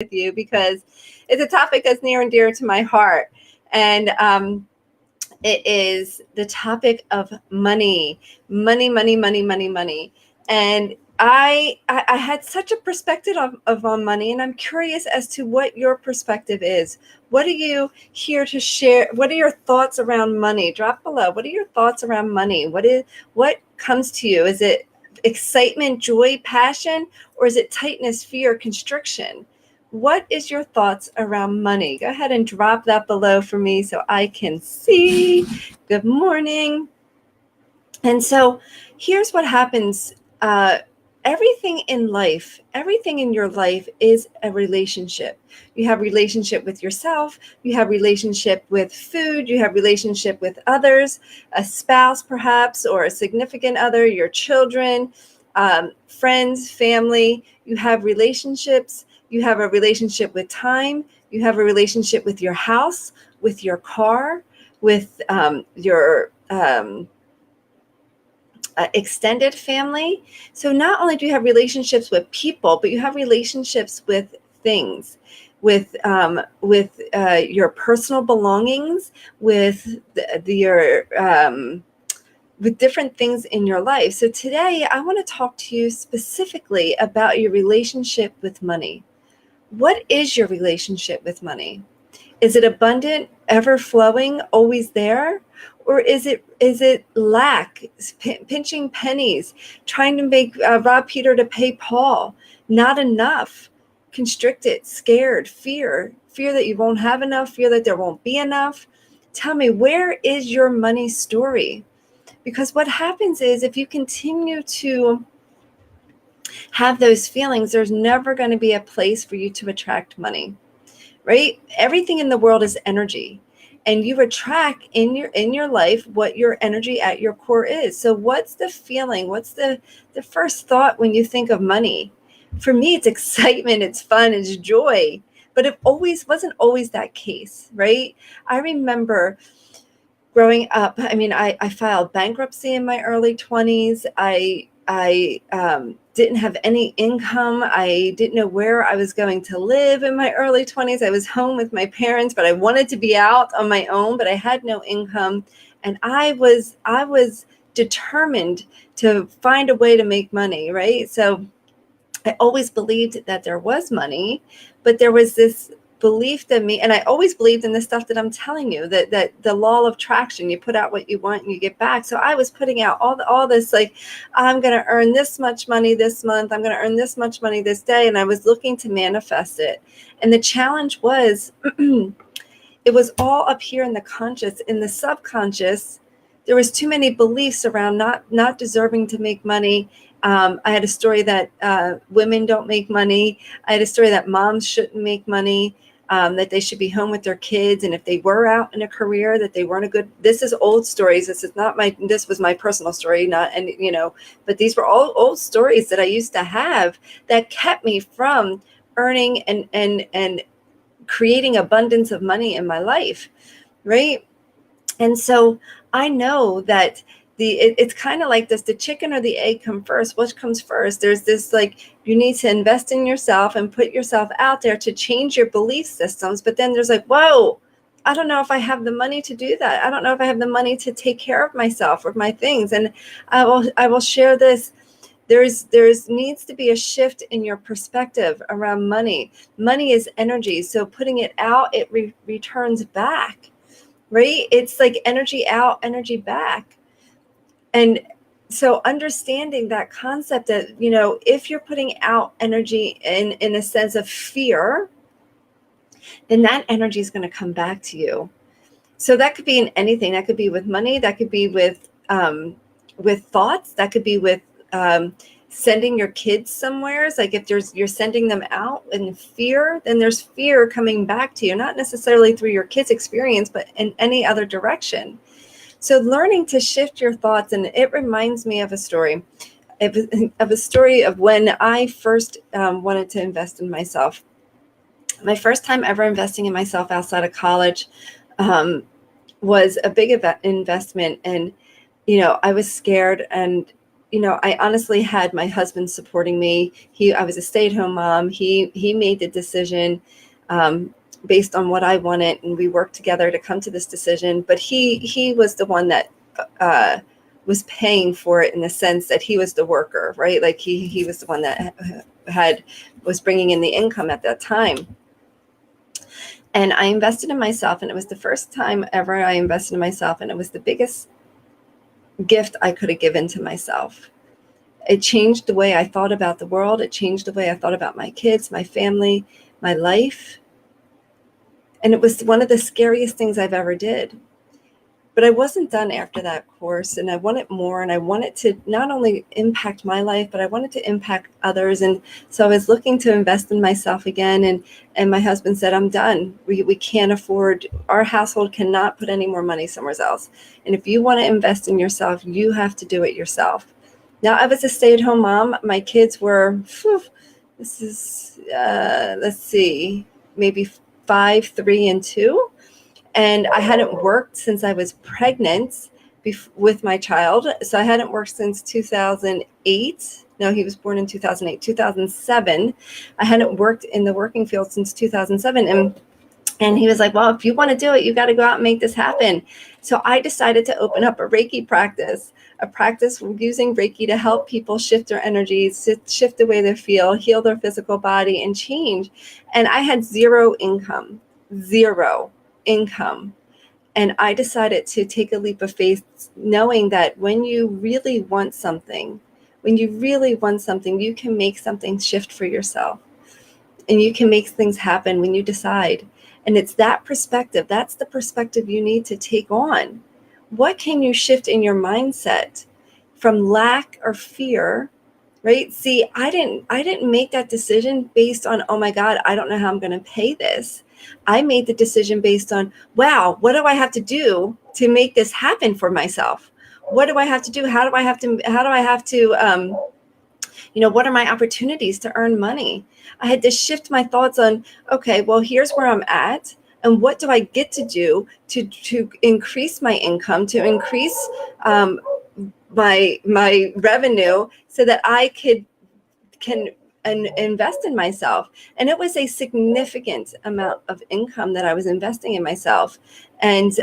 with you because it's a topic that's near and dear to my heart. And it is the topic of money, money. And I had such a perspective of on money, and I'm curious as to what your perspective is. What are you here to share? What are your thoughts around money? Drop below. What are your thoughts around money? What comes to you? Is it excitement, joy, passion, or is it tightness, fear, constriction? What is your thoughts around money? Go ahead and drop that below for me so I can see. Good morning. And so here's what happens. Everything in life, everything in your life is a relationship. You have relationship with yourself, you have relationship with food, you have relationship with others, a spouse perhaps, or a significant other, your children, friends, family. You have relationships. You have a relationship with time. You have a relationship with your house, with your car, with your extended family. So not only do you have relationships with people, but you have relationships with things, with your personal belongings, with with different things in your life. So today I want to talk to you specifically about your relationship with money. What is your relationship with money? Is it abundant, ever flowing, always there? Or is it lack, pinching pennies, trying to make rob Peter to pay Paul, not enough, constricted, scared, fear that you won't have enough, fear that there won't be enough? Tell me, where is your money story? Because what happens is if you continue to have those feelings, there's never going to be a place for you to attract money, right? Everything in the world is energy, and you attract in your life what your energy at your core is. So what's the feeling? What's the first thought when you think of money? For me, it's excitement, it's fun, it's joy, but it wasn't always that case, right? I remember growing up, I filed bankruptcy in my early 20s. I didn't have any income. I didn't know where I was going to live in my early 20s. I was home with my parents, but I wanted to be out on my own, but I had no income. And I was determined to find a way to make money, right? So I always believed that there was money, but there was this belief in me, and I always believed in the stuff that I'm telling you, that the law of attraction, you put out what you want and you get back. So I was putting out all this, like, I'm going to earn this much money this month, I'm going to earn this much money this day, and I was looking to manifest it. And the challenge was it was all up here in the conscious. In the subconscious, there was too many beliefs around not deserving to make money. I had a story that women don't make money. I had a story that moms shouldn't make money, that they should be home with their kids. And if they were out in a career, that they weren't a good, this is old stories. This was my personal story, but these were all old stories that I used to have that kept me from earning and creating abundance of money in my life. Right. And so I know that it's kind of like this, the chicken or the egg come first. What comes first? There's this, like, you need to invest in yourself and put yourself out there to change your belief systems. But then there's like, whoa, I don't know if I have the money to do that. I don't know if I have the money to take care of myself or my things. And I will share this. There's needs to be a shift in your perspective around money. Money is energy. So putting it out, it returns back, right? It's like energy out, energy back. And so understanding that concept that, if you're putting out energy in a sense of fear, then that energy is going to come back to you. So that could be in anything. That could be with money. That could be with thoughts. That could be with sending your kids somewhere. It's like if you're sending them out in fear, then there's fear coming back to you, not necessarily through your kids' experience, but in any other direction. So learning to shift your thoughts, and it reminds me of a story, of when I first wanted to invest in myself. My first time ever investing in myself outside of college was a big investment. And, I was scared, and I honestly had my husband supporting me. I was a stay-at-home mom. He made the decision based on what I wanted, and we worked together to come to this decision. But he was the one that uh, was paying for it, in the sense that he was the worker, right? Like he was the one that was bringing in the income at that time. And I invested in myself, and it was the first time ever I invested in myself, and it was the biggest gift I could have given to myself. It changed the way I thought about the world. It changed the way I thought about my kids, my family, my life. And it was one of the scariest things I've ever did. But I wasn't done after that course, and I wanted more, and I wanted to not only impact my life, but I wanted to impact others. And so I was looking to invest in myself again. And my husband said, I'm done. We can't afford, our household cannot put any more money somewhere else. And if you want to invest in yourself, you have to do it yourself. Now, I was a stay-at-home mom. My kids were, this is, let's see, maybe 5, 3, and 2. And I hadn't worked since I was pregnant with my child. So I hadn't worked since 2008. No, he was born in 2008, 2007. I hadn't worked in the working field since 2007. And he was like, well, if you want to do it, you got to go out and make this happen. So I decided to open up a Reiki practice, a practice using Reiki to help people shift their energies, shift the way they feel, heal their physical body, and change. And I had zero income. And I decided to take a leap of faith, knowing that when you really want something, you can make something shift for yourself. And you can make things happen when you decide. And it's that perspective. That's the perspective you need to take on. What can you shift in your mindset from lack or fear, right? See, I didn't make that decision based on, oh my God, I don't know how I'm going to pay this. I made the decision based on, wow, what do I have to do to make this happen for myself? What do I have to do? How do I have to, what are my opportunities to earn money? I had to shift my thoughts on, okay, well, here's where I'm at. And what do I get to do to increase my income, to increase my revenue, so that I can invest in myself? And it was a significant amount of income that I was investing in myself. And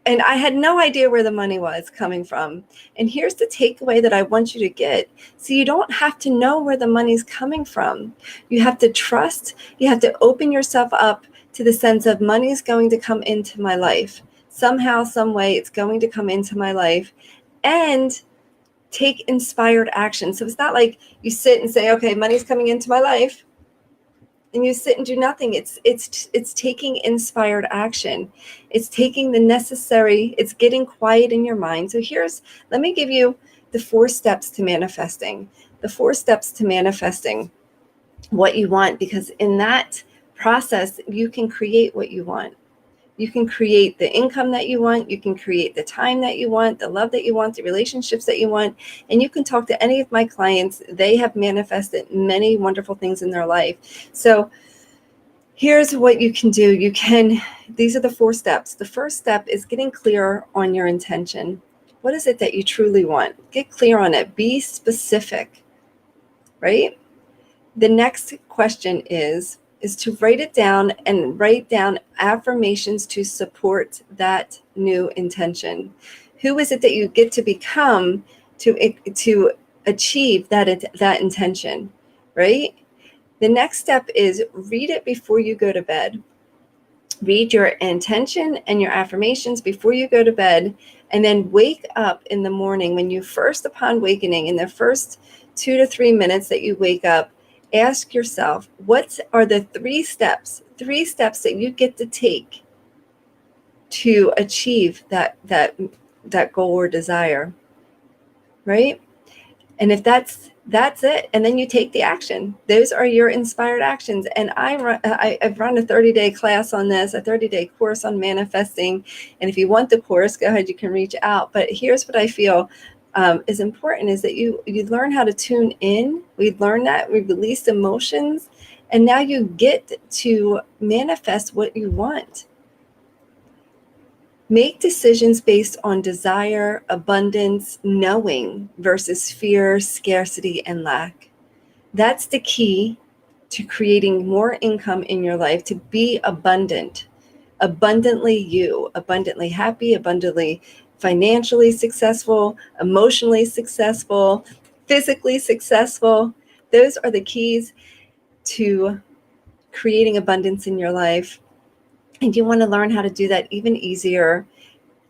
I had no idea where the money was coming from. And here's the takeaway that I want you to get. So you don't have to know where the money's coming from. You have to trust. You have to open yourself up to the sense of, money's going to come into my life. Somehow, some way, it's going to come into my life. And take inspired action. So it's not like you sit and say, okay, money's coming into my life, and you sit and do nothing. It's taking inspired action. It's taking the necessary, it's getting quiet in your mind. So let me give you the 4 steps to manifesting. The 4 steps to manifesting what you want, because in that process, you can create what you want. You can create the income that you want. You can create the time that you want, the love that you want, the relationships that you want. And you can talk to any of my clients. They have manifested many wonderful things in their life. So here's what you can do. These are the 4 steps. The first step is getting clear on your intention. What is it that you truly want? Get clear on it. Be specific, right? The next question is to write it down, and write down affirmations to support that new intention. Who is it that you get to become to achieve that intention, right? The next step is read it before you go to bed. Read your intention and your affirmations before you go to bed, and then wake up in the morning. When you first, upon awakening, in the first 2 to 3 minutes that you wake up, ask yourself, what are the 3 steps that you get to take to achieve that goal or desire, right? And if that's it, and then you take the action. Those are your inspired actions. And I've run a 30-day class on this, a 30-day course on manifesting. And if you want the course, go ahead, you can reach out. But here's what I feel is important, is that you learn how to tune in. We learn that, we release emotions, and now you get to manifest what you want. Make decisions based on desire, abundance, knowing versus fear, scarcity, and lack. That's the key to creating more income in your life, to be abundant, abundantly you, abundantly happy, abundantly financially successful, emotionally successful, physically successful. Those are the keys to creating abundance in your life. And you want to learn how to do that even easier.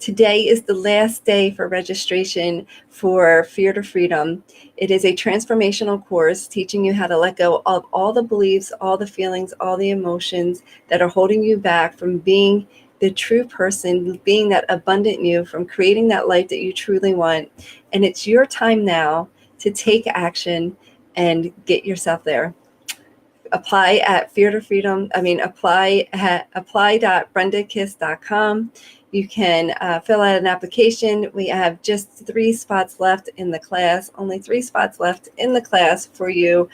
Today is the last day for registration for Fear to Freedom. It is a transformational course teaching you how to let go of all the beliefs, all the feelings, all the emotions that are holding you back from being the true person, being that abundant you, from creating that life that you truly want. And it's your time now to take action and get yourself there. Apply at Fear to Freedom. Apply at apply.brendakiss.com. You can fill out an application. We have just 3 spots left in the class, only 3 spots left in the class for you.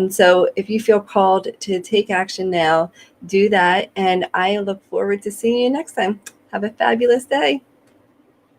So if you feel called to take action now, do that. And I look forward to seeing you next time. Have a fabulous day.